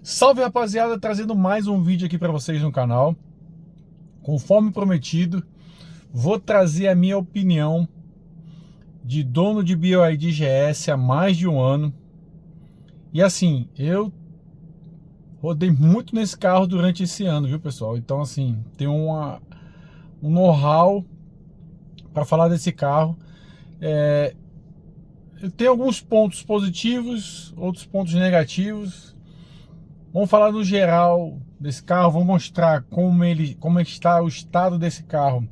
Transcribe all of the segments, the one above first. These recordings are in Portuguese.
Salve, rapaziada, trazendo mais um vídeo aqui para vocês no canal. Conforme prometido, vou trazer a minha opinião de dono de BYD GS há mais de um ano. E assim, eu rodei muito nesse carro durante esse ano, viu, pessoal? Então assim, tem um know-how para falar desse carro. Eu tenho alguns pontos positivos, outros pontos negativos. Vamos falar no geral desse carro, vou mostrar como está o estado desse carro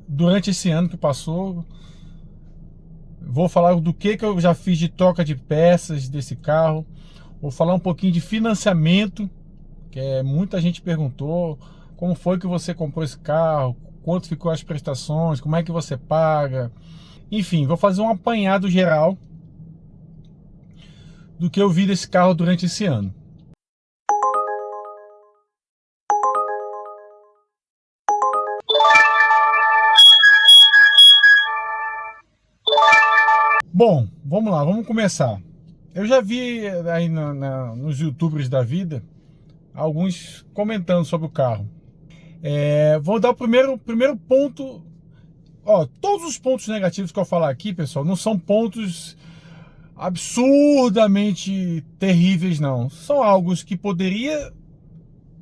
durante esse ano que passou. Vou falar do que eu já fiz de troca de peças desse carro. Vou falar um pouquinho de financiamento, que muita gente perguntou. Como foi que você comprou esse carro? Quanto ficou as prestações? Como é que você paga? Enfim, vou fazer um apanhado geral do que eu vi desse carro durante esse ano. Bom, vamos lá, vamos começar. Eu já vi aí nos YouTubers da vida alguns comentando sobre o carro. Vou dar o primeiro ponto. Todos os pontos negativos que eu falar aqui, pessoal, não são pontos absurdamente terríveis, não. São algo que poderia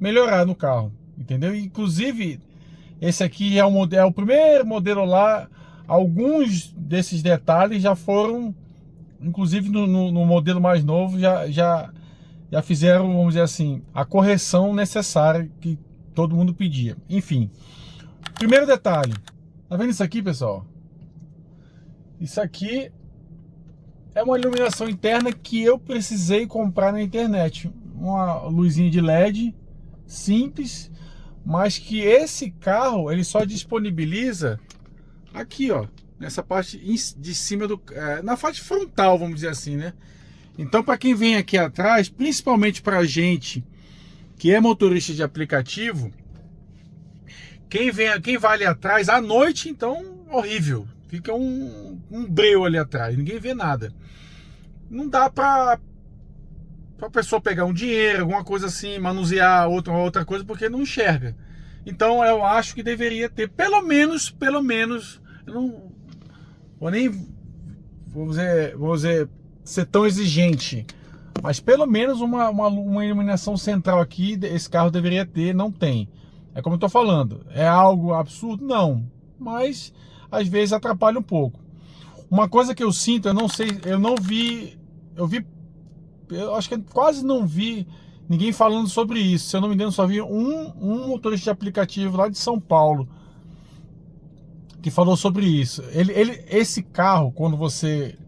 melhorar no carro, entendeu? Inclusive, esse aqui é o primeiro modelo lá. Alguns desses detalhes já foram, inclusive no modelo mais novo, já fizeram, vamos dizer assim, a correção necessária que todo mundo pedia. Enfim, primeiro detalhe. Tá vendo isso aqui, pessoal? Isso aqui é uma iluminação interna que eu precisei comprar na internet. Uma luzinha de LED simples, mas que esse carro ele só disponibiliza aqui, ó, nessa parte de cima na parte frontal, vamos dizer assim, né? Então, para quem vem aqui atrás, principalmente para gente que é motorista de aplicativo, quem vai ali atrás à noite, então horrível, fica um breu ali atrás, ninguém vê nada. Não dá para a pessoa pegar um dinheiro, alguma coisa assim, manusear outra coisa, porque não enxerga. Então eu acho que deveria ter pelo menos, eu não vou nem vou dizer ser tão exigente, mas pelo menos uma iluminação central aqui esse carro deveria ter, não tem. É como eu tô falando, é algo absurdo? Não, mas às vezes atrapalha um pouco. Uma coisa que eu sinto, eu acho que quase não vi ninguém falando sobre isso. Se eu não me engano, só vi um motorista de aplicativo lá de São Paulo que falou sobre isso. Esse carro, quando você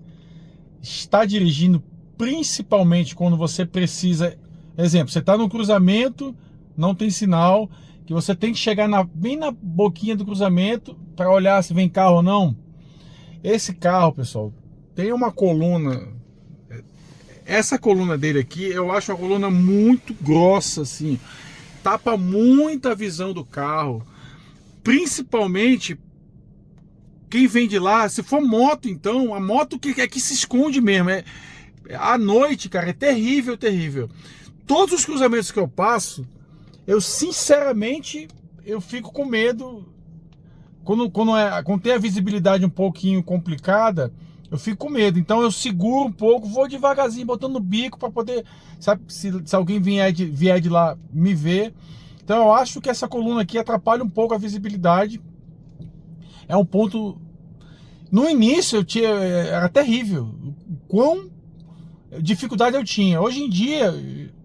está dirigindo, principalmente quando você precisa, exemplo, você está no cruzamento, não tem sinal, que você tem que chegar bem na boquinha do cruzamento para olhar se vem carro ou não. Esse carro, pessoal, tem uma coluna. Essa coluna dele aqui, eu acho uma coluna muito grossa, assim, tapa muita visão do carro, principalmente quem vem de lá. Se for moto, então, a moto que se esconde mesmo, à noite, cara, é terrível, terrível. Todos os cruzamentos que eu passo, eu sinceramente, eu fico com medo, quando tem a visibilidade um pouquinho complicada, eu fico com medo. Então eu seguro um pouco, vou devagarzinho, botando no bico para poder, sabe, se alguém vier de lá me ver. Então eu acho que essa coluna aqui atrapalha um pouco a visibilidade. É um ponto. No início era terrível, quão dificuldade eu tinha. Hoje em dia,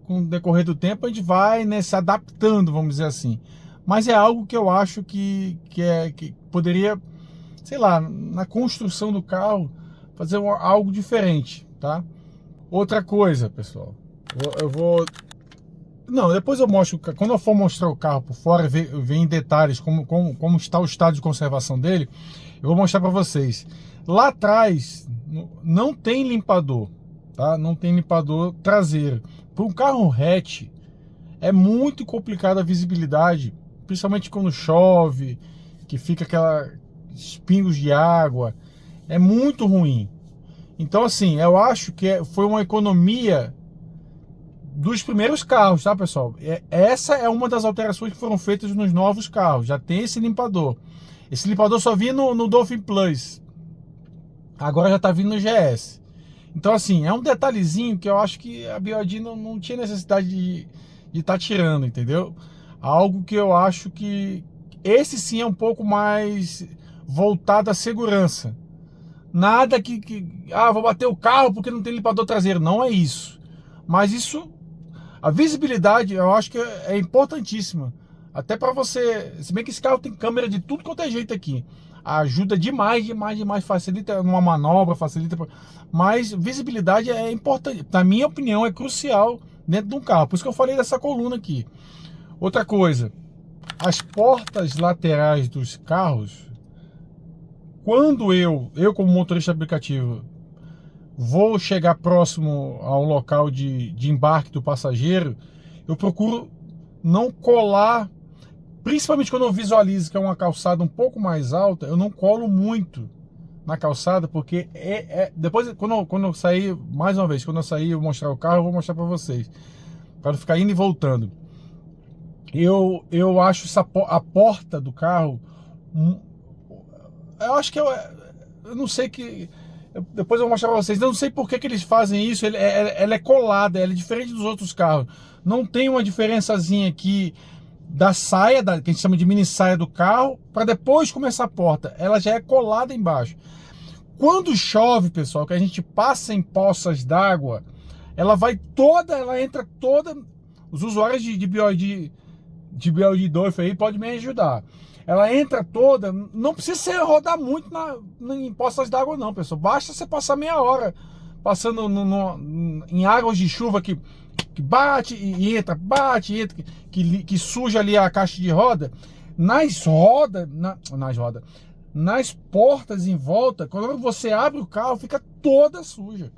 com o decorrer do tempo, a gente vai, né, se adaptando, vamos dizer assim. Mas é algo que eu acho que poderia, sei lá, na construção do carro, fazer algo diferente, tá? Outra coisa, pessoal, depois eu mostro, quando eu for mostrar o carro por fora, ver em detalhes como está o estado de conservação dele, eu vou mostrar para vocês. Lá atrás não tem limpador, tá? Não tem limpador traseiro. Para um carro hatch é muito complicada a visibilidade, principalmente quando chove, que fica aqueles pingos de água, é muito ruim. Então, assim, eu acho que foi uma economia dos primeiros carros, tá, pessoal? Essa é uma das alterações que foram feitas nos novos carros. Já tem esse limpador. Esse limpador só vinha no Dolphin Plus. Agora já tá vindo no GS. Então, assim, é um detalhezinho que eu acho que a BYD não tinha necessidade de estar tirando, entendeu? Algo que eu acho que esse sim é um pouco mais voltado à segurança. Nada vou bater o carro porque não tem limpador traseiro. Não é isso. Mas isso, a visibilidade, eu acho que é importantíssima. Até para você, se bem que esse carro tem câmera de tudo quanto é jeito aqui. Ajuda demais, facilita uma manobra, facilita. Mas visibilidade é importante. Na minha opinião, é crucial dentro de um carro. Por isso que eu falei dessa coluna aqui. Outra coisa, as portas laterais dos carros, quando eu como motorista aplicativo, vou chegar próximo ao local de embarque do passageiro, eu procuro não colar, principalmente quando eu visualizo que é uma calçada um pouco mais alta, eu não colo muito na calçada, porque depois, quando eu sair, mais uma vez, quando eu sair eu mostrar o carro, eu vou mostrar para vocês, para ficar indo e voltando. Eu acho a porta do carro, eu acho que eu não sei que... Depois eu vou mostrar pra vocês. Eu não sei por que eles fazem isso. Ela é colada, ela é diferente dos outros carros. Não tem uma diferençazinha aqui da saia, que a gente chama de mini saia do carro, para depois começar a porta. Ela já é colada embaixo. Quando chove, pessoal, que a gente passa em poças d'água, ela entra toda. Os usuários de BYD Dolphin aí podem me ajudar. Ela entra toda, não precisa você rodar muito em poças d'água não, pessoal. Basta você passar meia hora passando em águas de chuva que bate e entra, que suja ali a caixa de roda. Nas portas em volta, quando você abre o carro, fica toda suja.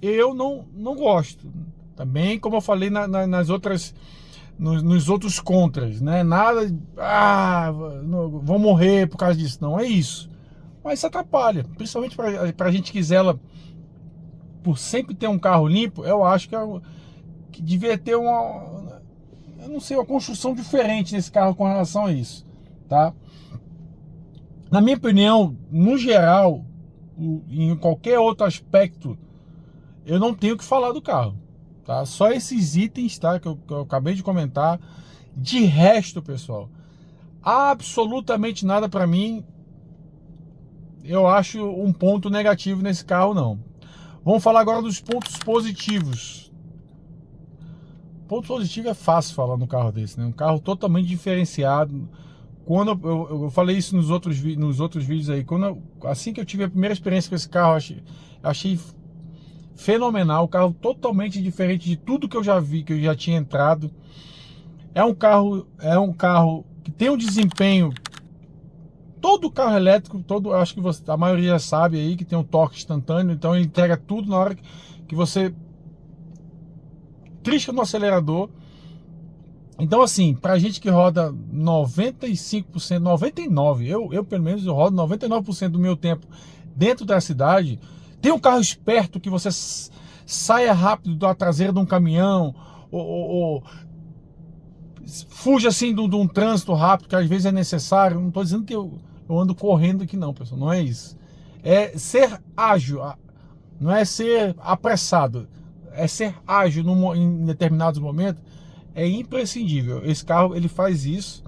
Eu não gosto. Também, como eu falei nas outras... Nos outros contras, né? Nada, vou morrer por causa disso. Não é isso. Mas isso atrapalha, principalmente para gente que zela por sempre ter um carro limpo. Eu acho que devia ter eu não sei, uma construção diferente nesse carro com relação a isso, tá? Na minha opinião, no geral, em qualquer outro aspecto, eu não tenho o que falar do carro. Tá? Só esses itens, tá, que eu acabei de comentar. De resto, pessoal, absolutamente nada para mim eu acho um ponto negativo nesse carro, não. Vamos falar agora dos pontos positivos. Ponto positivo é fácil falar no carro desse, né? Um carro totalmente diferenciado. Quando eu falei isso nos outros vídeos aí, assim que eu tive a primeira experiência com esse carro, achei fenomenal, um carro totalmente diferente de tudo que eu já vi, que eu já tinha entrado. É um carro que tem um desempenho, todo carro elétrico, acho que a maioria já sabe aí que tem um torque instantâneo, então ele entrega tudo na hora que você trisca no acelerador. Então, assim, pra gente que roda 95%, 99%, eu pelo menos eu rodo 99% do meu tempo dentro da cidade. Tem um carro esperto que você saia rápido da traseira de um caminhão, ou fuja assim de um trânsito rápido, que às vezes é necessário. Não estou dizendo que eu ando correndo aqui não, pessoal, não é isso. É ser ágil, não é ser apressado, é ser ágil em determinados momentos. É imprescindível. Esse carro, ele faz isso,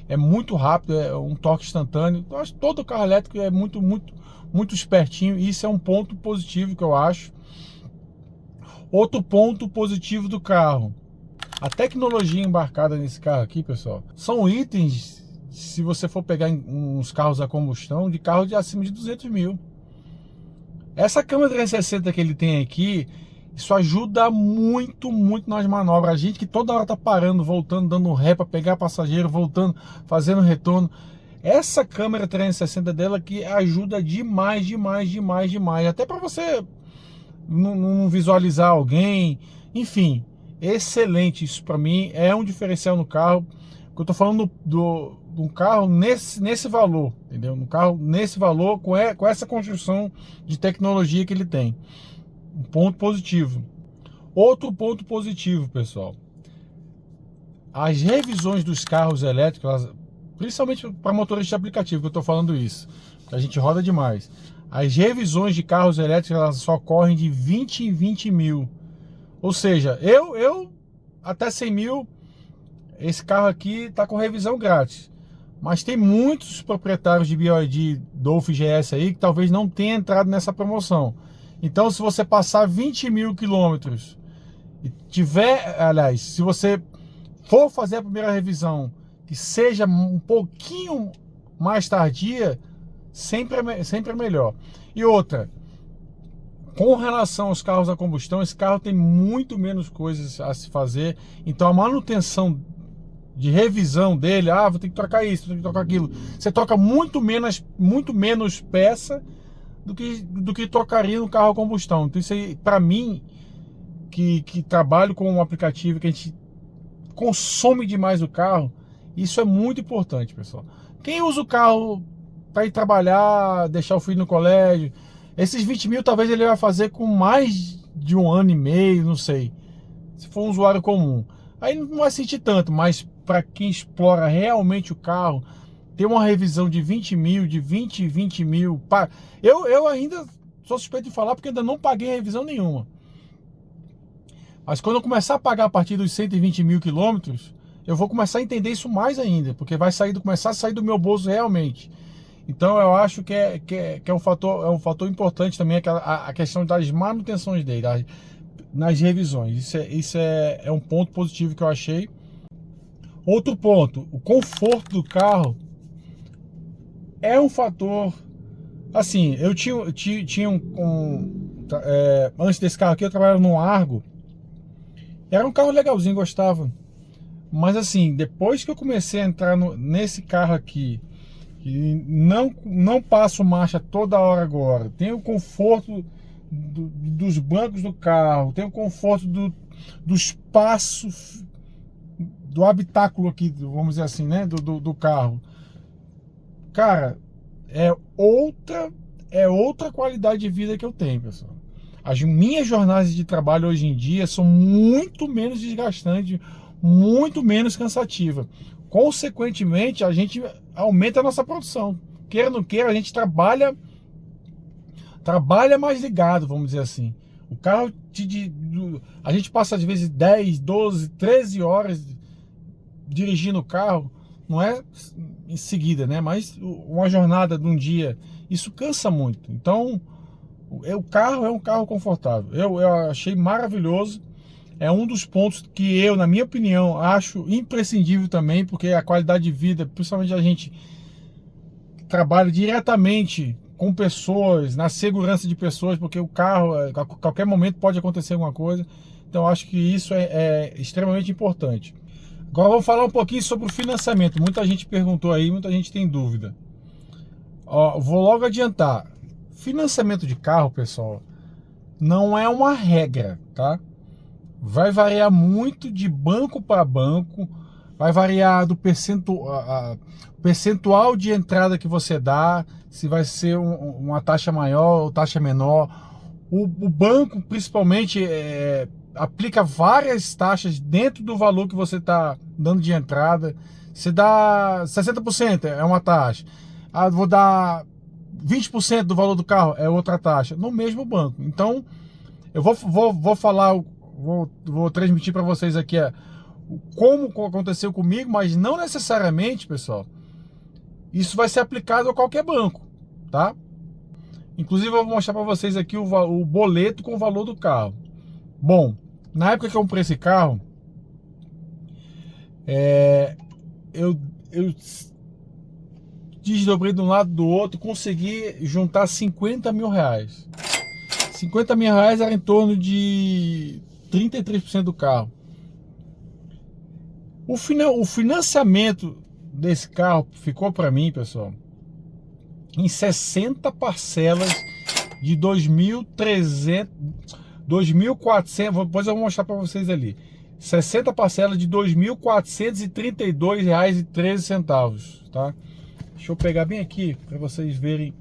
é muito rápido, é um torque instantâneo. Eu acho que todo carro elétrico é muito espertinho, e isso é um ponto positivo que eu acho. Outro ponto positivo do carro, a tecnologia embarcada nesse carro aqui, pessoal, são itens, se você for pegar uns carros a combustão, de carro de acima de 200 mil. Essa câmera 360 que ele tem aqui, isso ajuda muito nas manobras. A gente que toda hora tá parando, voltando, dando ré para pegar passageiro, voltando, fazendo retorno. Essa câmera 360 dela que ajuda demais. Até para você não visualizar alguém. Enfim, excelente. Isso para mim é um diferencial no carro. Eu tô falando do um carro nesse valor, entendeu? Um carro nesse valor, com essa construção de tecnologia que ele tem. Um ponto positivo. Outro ponto positivo, pessoal. As revisões dos carros elétricos, principalmente para motorista de aplicativo, que eu estou falando isso, que a gente roda demais. As revisões de carros elétricos, elas só correm de 20 em 20 mil. Ou seja, eu até 100 mil, esse carro aqui está com revisão grátis. Mas tem muitos proprietários de BYD, Dolphin GS aí, que talvez não tenham entrado nessa promoção. Então, se você passar 20 mil quilômetros e tiver, aliás, se você for fazer a primeira revisão, que seja um pouquinho mais tardia, sempre é melhor. E outra, com relação aos carros a combustão, esse carro tem muito menos coisas a se fazer. Então a manutenção de revisão dele, vou ter que trocar isso, vou ter que trocar aquilo. Você troca muito menos peça do que trocaria no carro a combustão. Então isso aí, para mim, que trabalho com um aplicativo que a gente consome demais o carro, isso é muito importante, pessoal. Quem usa o carro para ir trabalhar, deixar o filho no colégio, esses 20 mil talvez ele vai fazer com mais de 1 ano e meio, não sei, se for um usuário comum. Aí não vai sentir tanto, mas para quem explora realmente o carro, ter uma revisão de 20 mil, de 20 mil, eu ainda sou suspeito de falar porque ainda não paguei revisão nenhuma. Mas quando eu começar a pagar a partir dos 120 mil quilômetros, eu vou começar a entender isso mais ainda, porque vai começar a sair do meu bolso realmente. Então eu acho que é um fator importante também a questão das manutenções dele, nas revisões. Isso é um ponto positivo que eu achei. Outro ponto, o conforto do carro é um fator. Assim, eu tinha antes desse carro aqui, eu trabalhava num Argo. Era um carro legalzinho, gostava. Mas assim, depois que eu comecei a entrar nesse carro aqui, que não passo marcha toda hora agora, tem o conforto dos bancos do carro, tem o conforto do espaço, do habitáculo aqui, vamos dizer assim, né, do carro. Cara, é outra qualidade de vida que eu tenho, pessoal. As minhas jornadas de trabalho hoje em dia são muito menos desgastantes, muito menos cansativas. Consequentemente, a gente aumenta a nossa produção. Queira ou não queira, a gente trabalha mais ligado, vamos dizer assim. O carro, a gente passa às vezes 10, 12, 13 horas dirigindo o carro, não é em seguida, né? Mas uma jornada de um dia, isso cansa muito. Então, o carro é um carro confortável. Eu achei maravilhoso. É um dos pontos que eu, na minha opinião, acho imprescindível também, porque a qualidade de vida, principalmente a gente que trabalha diretamente com pessoas, na segurança de pessoas, porque o carro, a qualquer momento pode acontecer alguma coisa. Então, acho que isso é extremamente importante. Agora, vamos falar um pouquinho sobre o financiamento. Muita gente perguntou aí, muita gente tem dúvida. Vou logo adiantar. Financiamento de carro, pessoal, não é uma regra, tá? Vai variar muito de banco para banco, vai variar do percentual de entrada que você dá, se vai ser uma taxa maior ou taxa menor. O banco, principalmente, aplica várias taxas dentro do valor que você está dando de entrada. Se dá 60% é uma taxa. Vou dar 20% do valor do carro, é outra taxa, no mesmo banco. Então, eu vou falar, vou transmitir para vocês aqui como aconteceu comigo, mas não necessariamente, pessoal, isso vai ser aplicado a qualquer banco, tá? Inclusive, eu vou mostrar para vocês aqui o boleto com o valor do carro. Bom, na época que eu comprei esse carro, eu desdobrei de um lado do outro, consegui juntar 50 mil reais. 50 mil reais era em torno de 33% do carro. O financiamento desse carro ficou para mim, pessoal, em 60 parcelas de 2.300, 2.400, depois eu vou mostrar para vocês ali. 60 parcelas de R$ 2.432,13, tá? Deixa eu pegar bem aqui para vocês verem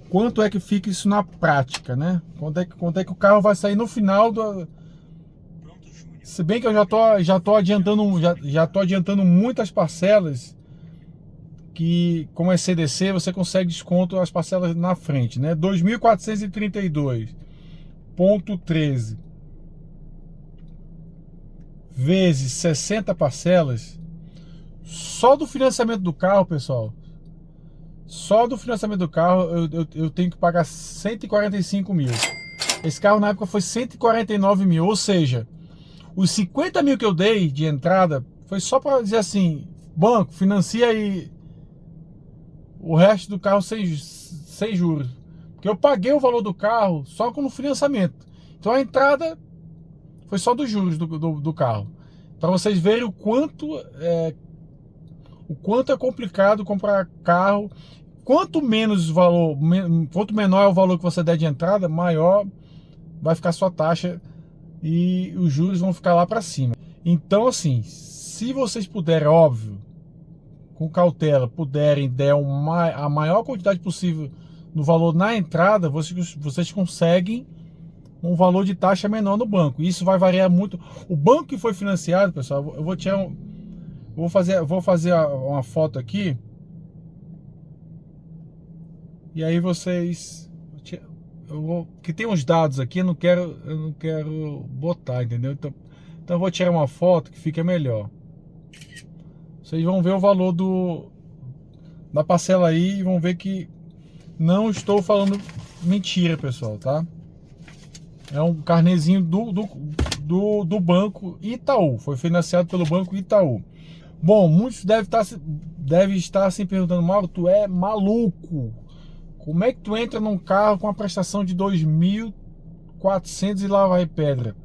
quanto é que fica isso na prática, né? Quanto é que o carro vai sair no final do... Se bem que eu já tô adiantando muitas parcelas, que como é CDC, você consegue desconto as parcelas na frente, né? 2.432,13 vezes 60 parcelas, só do financiamento do carro, pessoal. Só do financiamento do carro eu tenho que pagar 145 mil. Esse carro na época foi 149 mil, ou seja, os 50 mil que eu dei de entrada foi só para dizer assim: banco, financia aí o resto do carro sem juros. Porque eu paguei o valor do carro só com o financiamento. Então a entrada foi só dos juros do carro. Para vocês verem o quanto é complicado comprar carro. Quanto menos valor, quanto menor é o valor que você der de entrada, maior vai ficar a sua taxa e os juros vão ficar lá para cima. Então, assim, se vocês puderem, óbvio, com cautela, puderem der a maior quantidade possível no valor na entrada, vocês conseguem um valor de taxa menor no banco. Isso vai variar muito. O banco que foi financiado, pessoal, eu vou tirar vou fazer uma foto aqui. E aí vocês... que tem uns dados aqui, eu não quero botar, entendeu? Então eu vou tirar uma foto que fica melhor. Vocês vão ver o valor da parcela aí e vão ver que não estou falando mentira, pessoal, tá? É um carnezinho do Banco Itaú. Foi financiado pelo Banco Itaú. Bom, muitos devem estar se perguntando: Mauro, tu é maluco? Como é que tu entra num carro com a prestação de 2.400 e lá vai pedra?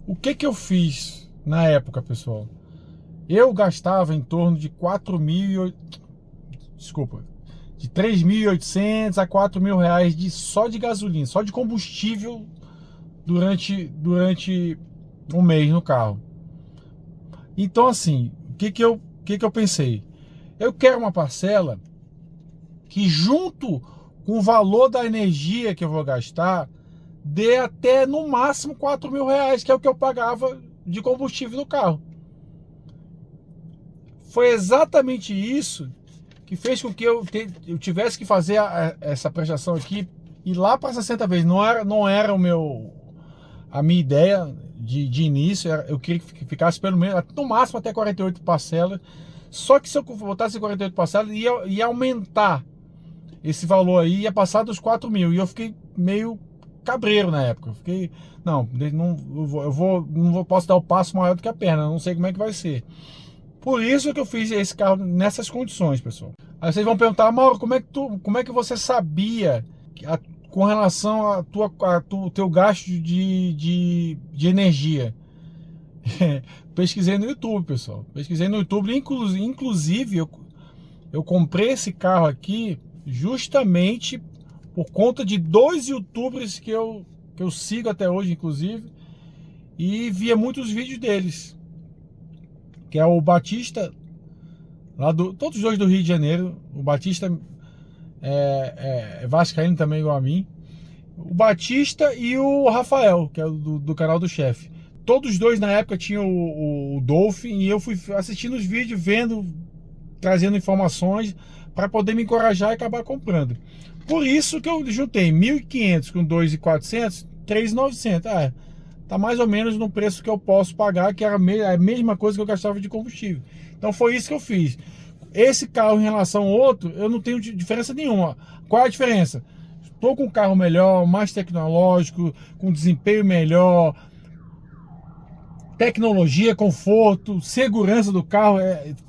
O que eu fiz na época, pessoal? Eu gastava em torno de 3.800 a 4.000 reais só de gasolina, só de combustível durante um mês no carro. Então, assim, o que eu pensei? Eu quero uma parcela que, junto com o valor da energia que eu vou gastar, dê até no máximo 4.000 reais, que é o que eu pagava de combustível no carro. Foi exatamente isso que fez com que eu tivesse que fazer essa prestação aqui e lá para 60 vezes. Não era a minha ideia de início. Eu queria que ficasse pelo menos, no máximo, até 48 parcelas. Só que se eu botasse 48 parcelas, ia aumentar esse valor aí, ia passar dos 4.000. E eu fiquei meio cabreiro na época. Eu fiquei, não posso dar o passo maior do que a perna. Não sei como é que vai ser. Por isso que eu fiz esse carro nessas condições, pessoal. Aí vocês vão perguntar: Mauro, como é que você sabia com relação ao teu gasto de energia? Pesquisei no YouTube, pessoal. Pesquisei no YouTube. Inclusive, eu comprei esse carro aqui justamente por conta de 2 YouTubers que eu sigo até hoje, inclusive, e via muitos vídeos deles, que é o Batista, todos os dois do Rio de Janeiro. O Batista é vascaíno também, igual a mim. O Batista e o Rafael, que é do canal do chefe. Todos os dois na época tinham o Dolphin, e eu fui assistindo os vídeos, trazendo informações para poder me encorajar e acabar comprando. Por isso que eu juntei 1.500 com 2.400, 3.900. Tá mais ou menos no preço que eu posso pagar, que era a mesma coisa que eu gastava de combustível. Então foi isso que eu fiz. Esse carro em relação ao outro, eu não tenho diferença nenhuma. Qual é a diferença? Estou com um carro melhor, mais tecnológico, com desempenho melhor, tecnologia, conforto, segurança do carro.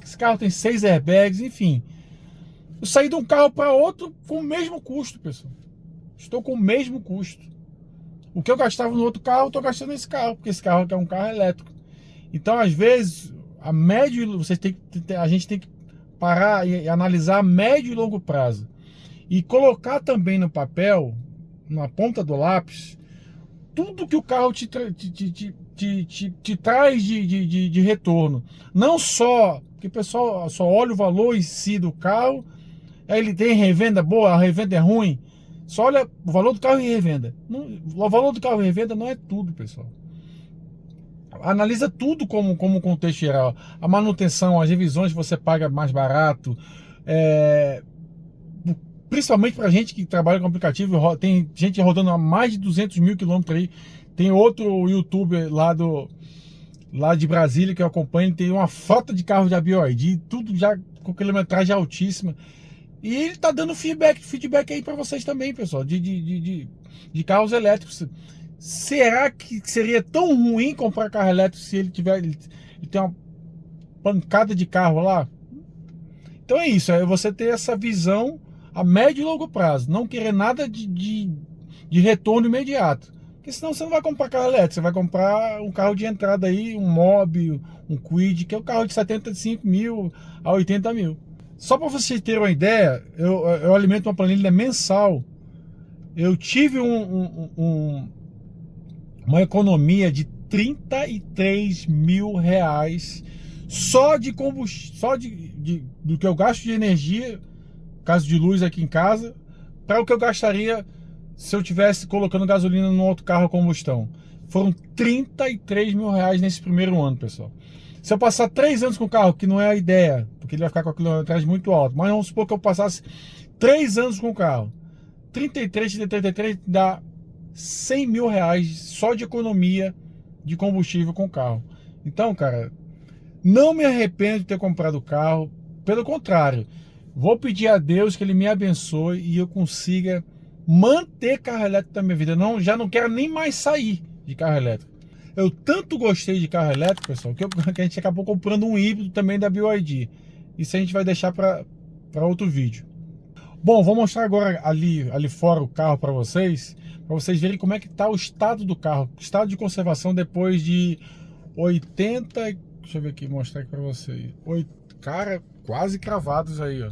Esse carro tem 6 airbags, enfim. Eu saí de um carro para outro com o mesmo custo, pessoal. Estou com o mesmo custo. O que eu gastava no outro carro, eu estou gastando nesse carro, porque esse carro aqui é um carro elétrico. Então, às vezes, a gente tem que parar e analisar a médio e longo prazo. E colocar também no papel, na ponta do lápis, tudo que o carro te traz de retorno. Não só, porque o pessoal só olha o valor em si do carro, aí ele tem revenda boa, a revenda é ruim. Só olha o valor do carro e revenda. O valor do carro e revenda não é tudo, pessoal. Analisa tudo como contexto geral. A manutenção, as revisões que você paga mais barato, principalmente para gente que trabalha com aplicativo, tem gente rodando a mais de 200 mil quilômetros aí. Tem outro youtuber lá de Brasília que eu acompanho, tem uma frota de carros da BYD, tudo já com quilometragem altíssima. E ele tá dando feedback aí para vocês também, pessoal, de carros elétricos. Será que seria tão ruim comprar carro elétrico se ele tem uma pancada de carro lá? Então é isso, é você ter essa visão a médio e longo prazo, não querer nada de retorno imediato, porque senão você não vai comprar carro elétrico, você vai comprar um carro de entrada aí, um Mobi, um Kwid, que é o carro de 75 mil a 80 mil. Só para vocês terem uma ideia, eu alimento uma planilha mensal. Eu tive uma economia de 33 mil reais só de combustível, só do que eu gasto de energia, caso de luz aqui em casa, para o que eu gastaria se eu tivesse colocando gasolina num outro carro a combustão. Foram 33 mil reais nesse primeiro ano, pessoal. Se eu passar 3 anos com o carro, que não é a ideia, porque ele vai ficar com a quilometragem muito alta, mas vamos supor que eu passasse 3 anos com o carro, 33 dá 100 mil reais só de economia de combustível com o carro. Então, cara, não me arrependo de ter comprado o carro, pelo contrário, vou pedir a Deus que Ele me abençoe e eu consiga manter carro elétrico na minha vida. Já não quero nem mais sair de carro elétrico. Eu tanto gostei de carro elétrico, pessoal, que a gente acabou comprando um híbrido também da BYD. Isso a gente vai deixar para outro vídeo. Bom, vou mostrar agora ali fora o carro para vocês verem como é que está o estado do carro, estado de conservação depois de 80, deixa eu ver aqui, mostrar aqui para vocês. Cara, quase cravados aí, ó.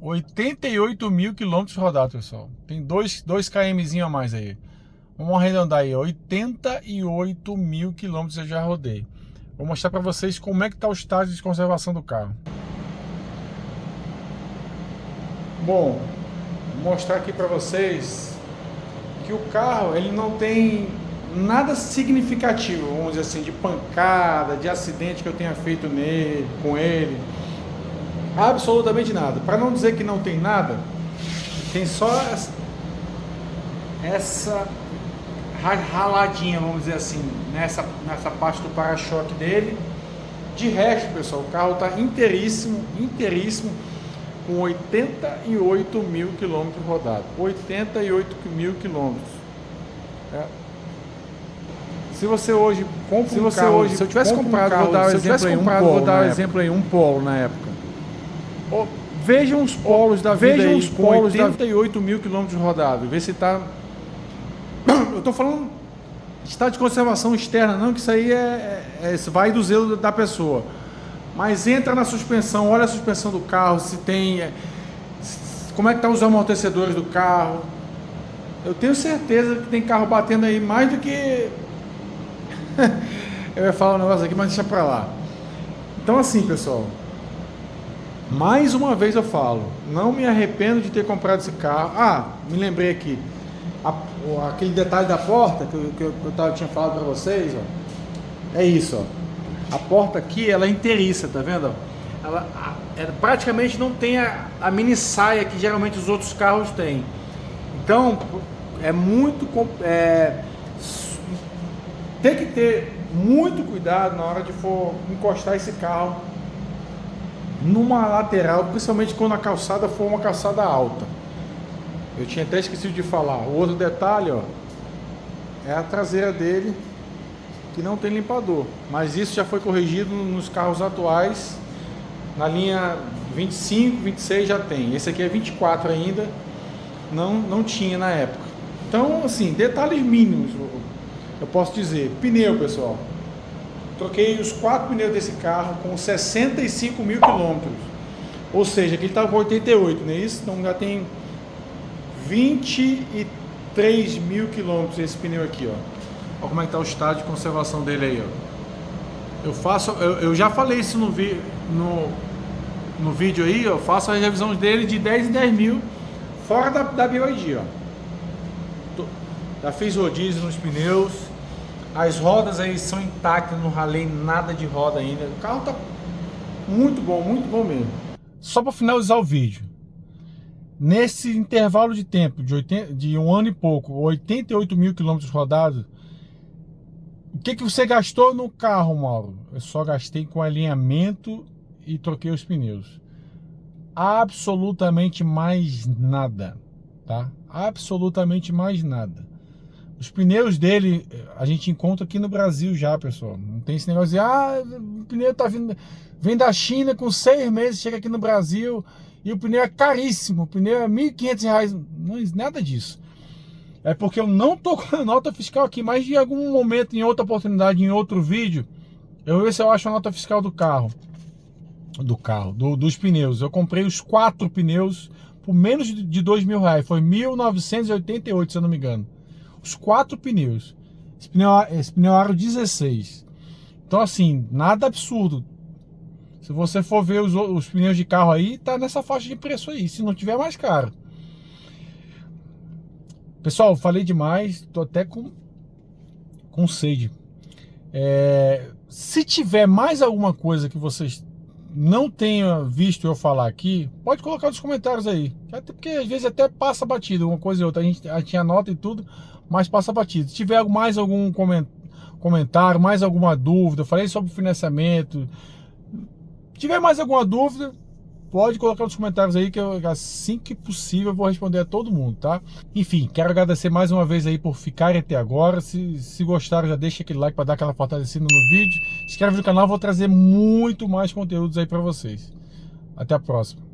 88 mil quilômetros rodados, pessoal. Tem 2 kmzinho a mais aí. Vamos arredondar aí, 88 mil quilômetros eu já rodei. Vou mostrar para vocês como é que está o estado de conservação do carro. Bom, vou mostrar aqui para vocês que o carro ele não tem nada significativo, vamos dizer assim, de pancada, de acidente que eu tenha feito com ele. Absolutamente nada. Para não dizer que não tem nada, tem só essa raladinha, vamos dizer assim, nessa parte do para-choque dele. De resto, pessoal, o carro está inteiríssimo, com 88 mil quilômetros rodados. 88 mil quilômetros. Se você hoje compra um carro, se eu tivesse comprado, vou dar o exemplo aí, um Polo na época. Vejam os Polos da vida aí, com 88 mil quilômetros rodados. Vê se está... Eu estou falando de estado de conservação externa, não, que isso aí vai do zelo da pessoa. Mas entra na suspensão, olha a suspensão do carro, se tem... como é que estão os amortecedores do carro. Eu tenho certeza que tem carro batendo aí mais do que... Eu ia falar um negócio aqui, mas deixa pra lá. Então assim, pessoal, mais uma vez eu falo, não me arrependo de ter comprado esse carro. Me lembrei aqui, aquele detalhe da porta que eu tinha falado para vocês, ó. É isso, ó. A porta aqui, ela é inteiriça, tá vendo? Ela praticamente não tem a mini saia que geralmente os outros carros têm. Então, tem que ter muito cuidado na hora de for encostar esse carro numa lateral, principalmente quando a calçada for uma calçada alta. Eu tinha até esquecido de falar. O outro detalhe, ó, é a traseira dele, que não tem limpador, mas isso já foi corrigido nos carros atuais. Na linha 25, 26 já tem. Esse aqui é 24 ainda, não tinha na época. Então, assim, detalhes mínimos, eu posso dizer. Pneu, pessoal, troquei os 4 pneus desse carro com 65 mil quilômetros, ou seja, aqui ele estava com 88, não é isso? Então já tem 3.000 quilômetros esse pneu aqui, ó. Olha como é que tá o estado de conservação dele aí, ó. Eu já falei isso no vídeo aí, eu faço as revisões dele de 10 em 10 mil, fora da BYD, ó. Já fiz rodízio nos pneus, as rodas aí são intactas, não ralei nada de roda ainda. O carro tá muito bom mesmo. Só para finalizar o vídeo, nesse intervalo de tempo de um ano e pouco, 88 mil quilômetros rodados, o que você gastou no carro, Mauro? Eu só gastei com alinhamento e troquei os pneus. Absolutamente mais nada, tá? Absolutamente mais nada. Os pneus dele a gente encontra aqui no Brasil já, pessoal. Não tem esse negócio de, o pneu tá vindo, vem da China com 6 meses, chega aqui no Brasil e o pneu é caríssimo. O pneu é R$1.500. Não é nada disso. É porque eu não tô com a nota fiscal aqui, mas em algum momento, em outra oportunidade, em outro vídeo, eu vou ver se eu acho a nota fiscal do carro. Dos pneus. Eu comprei os 4 pneus por menos de R$2.000. Foi 1.988, se eu não me engano. Os 4 pneus. Esse pneu aro 16. Então assim, nada absurdo. Se você for ver os pneus de carro aí, tá nessa faixa de preço aí. Se não tiver, mais caro. Pessoal, falei demais. Tô até com sede. Se tiver mais alguma coisa que vocês não tenham visto eu falar aqui, pode colocar nos comentários aí. Até porque às vezes até passa batido uma coisa e outra. A gente anota e tudo, mas passa batido. Se tiver mais algum comentário, mais alguma dúvida, eu falei sobre financiamento. Se tiver mais alguma dúvida, pode colocar nos comentários aí, que assim que possível eu vou responder a todo mundo, tá? Enfim, quero agradecer mais uma vez aí por ficarem até agora. Se gostaram, já deixa aquele like para dar aquela fortalecida no vídeo. Se inscreve no canal, vou trazer muito mais conteúdos aí para vocês. Até a próxima.